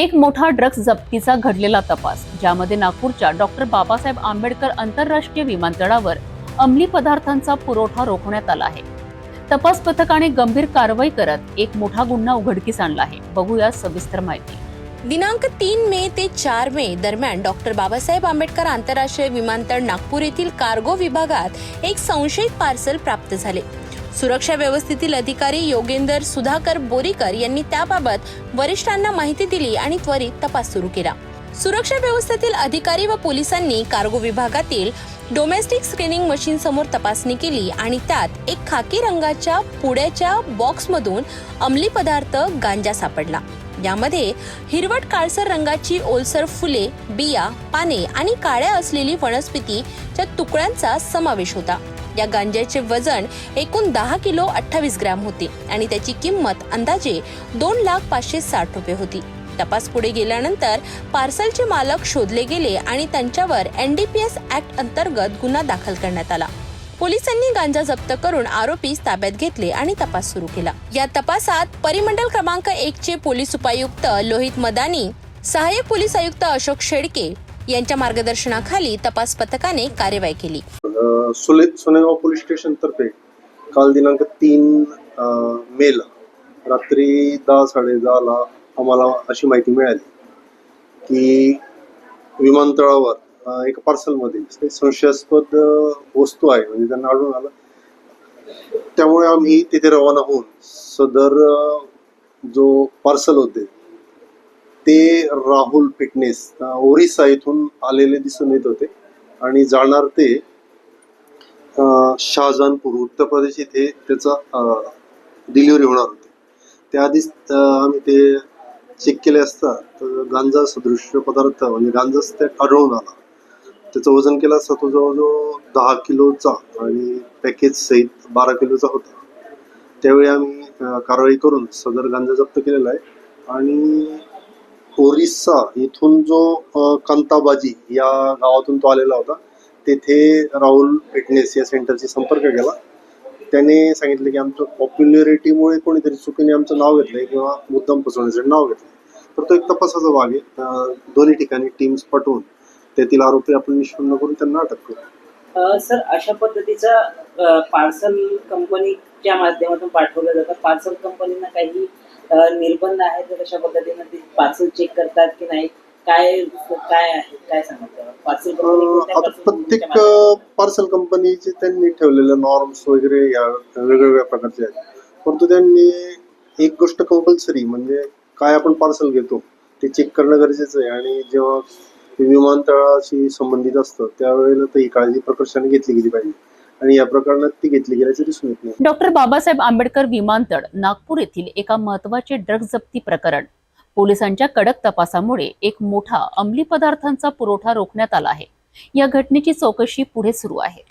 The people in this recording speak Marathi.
एक मोठा ड्रग्ज जप्तीचा घडलेला तपास, ज्यामध्ये नागपूरच्या डॉक्टर बाबासाहेब आंबेडकर आंतरराष्ट्रीय विमानतळावर अंमली पदार्थांचा पुरवठा रोखण्यात आला आहे। तपास पथकाने गंभीर कारवाई करत एक मोठा गुन्हा उघडकीस आणला आहे। बघूया सविस्तर माहिती। दिनांक 3 मे ते 4 मे दरम्यान डॉक्टर बाबासाहेब आंबेडकर आंतरराष्ट्रीय विमानतळ नागपूर येथील कार्गो विभागात एक संशयित पार्सल प्राप्त झाले। सुरक्षा व्यवस्थेतील अधिकारी योगेंद्र सुधाकर बोरीकर यांनी त्याबाबत वरिष्ठांना माहिती दिली आणि त्वरित तपास सुरू केला। सुरक्षा व्यवस्थेतील अधिकारी व पोलिसांनी कार्गो विभागातील डोमेस्टिक स्क्रीनिंग मशीन समोर तपासणी केली आणि त्यात एक खाकी रंगाच्या पुड्याच्या बॉक्समधून अंमली पदार्थ गांजा सापडला। यामध्ये हिरवट काळसर रंगाची ओलसर फुले, बिया, पाने आणि काळ्या असलेली वनस्पतीच्या तुकड्यांचा समावेश होता। या गांजाचे वजन एकूण 10 किलो 28 ग्रॅम होते आणि त्याची किंमत अंदाजे 2,05,60,000 रुपये होती। तपास पुढे गेल्यानंतर पार्सलचे मालक शोधले गेले आणि त्यांच्यावर NDPS ऍक्ट अंतर्गत गुन्हा दाखल करण्यात आला। पोलिसांनी गांजा जप्त करून आरोपीस ताब्यात घेतले आणि तपास सुरू केला। या तपासात परिमंडल क्रमांक 1 चे पोलीस उपायुक्त लोहित मदानी, सहाय्यक पोलीस आयुक्त अशोक शेडके यांच्या मार्गदर्शनाखाली तपास पथकाने कार्यवाही केली। सोनेगाव पोलीस स्टेशन तर्फे काल दिनांक 3 मेला रात्री 10:10:30 आम्हाला अशी माहिती मिळाली की विमानतळावर एक पार्सलमध्ये संशयास्पद वस्तू आहे, म्हणजे त्यांना आढळून आलं। त्यामुळे आम्ही तिथे रवाना होऊन सदर जो पार्सल होते ते राहुल फिटनेस ओरिसा येथून आलेले दिसून येत होते आणि जाणार ते शाहजहानपूर उत्तर प्रदेश येथे त्याचा डिलिव्हरी होणार होती। त्याआधीच आम्ही ते चेक केले असता तर गांजा सदृश पदार्थ म्हणजे गांजाच त्यात आढळून आला। त्याचं वजन केलं असता तो जवळजवळ 10 किलोचा आणि पॅकेज सहित 12 किलोचा होता। त्यावेळी आम्ही कारवाई करून सदर गांजा जप्त केलेला आहे आणि ओरिसा इथून जो कांताबाजी या गावातून तो आलेला होता, तेथे राहुल फिटनेस या सेंटरशी संपर्क केला। त्याने सांगितलं की आमच्या पॉप्युलॅरिटीमुळे कोणीतरी चुकीने आमचं नाव घेतलंय किंवा मुद्दाम फसवण्याचं नाव घेतलंय, तर तो एक तपासाचा भाग आहे। दोन्ही ठिकाणी टीम्स पाठवून त्यातील आरोपी आपण निष्पन्न करून त्यांना अटक करू। सर, अशा पद्धतीचा पार्सल कंपनीच्या माध्यमातून पाठवलं जातं। पार्सल कंपनीना काही निर्बंध आहेत कशा पद्धतीने ते पार्सल चेक करतात की नाही, काय काय आहे, काय सांगतात पार्सल कंपनी? प्रत्येक पार्सल कंपनीचे त्यांनी ठेवलेले नॉर्म्स वगैरे या वेगवेगळ्या प्रकारचे आहेत, परंतु त्यांनी एक गोष्ट कंपल्सरी म्हणजे काय आपण पार्सल घेतो ते चेक करणं गरजेचं आहे आणि जेव्हा विमानतळाशी संबंधित असतं त्यावेळेला ही काळजी प्रकर्षाने घेतली गेली पाहिजे आणि या प्रकरणात ती घेतली गेल्याचे दिसून येत नाही। डॉक्टर बाबासाहेब आंबेडकर विमानतळ नागपूर येथील एका महत्त्वाचे ड्रग्ज जप्ती प्रकरण पोलिसांच्या कडक तपासामुळे एक मोठा अंमली पदार्थांचा पुरवठा रोखण्यात आला आहे। या घटनेची चौकशी पुढे सुरू आहे।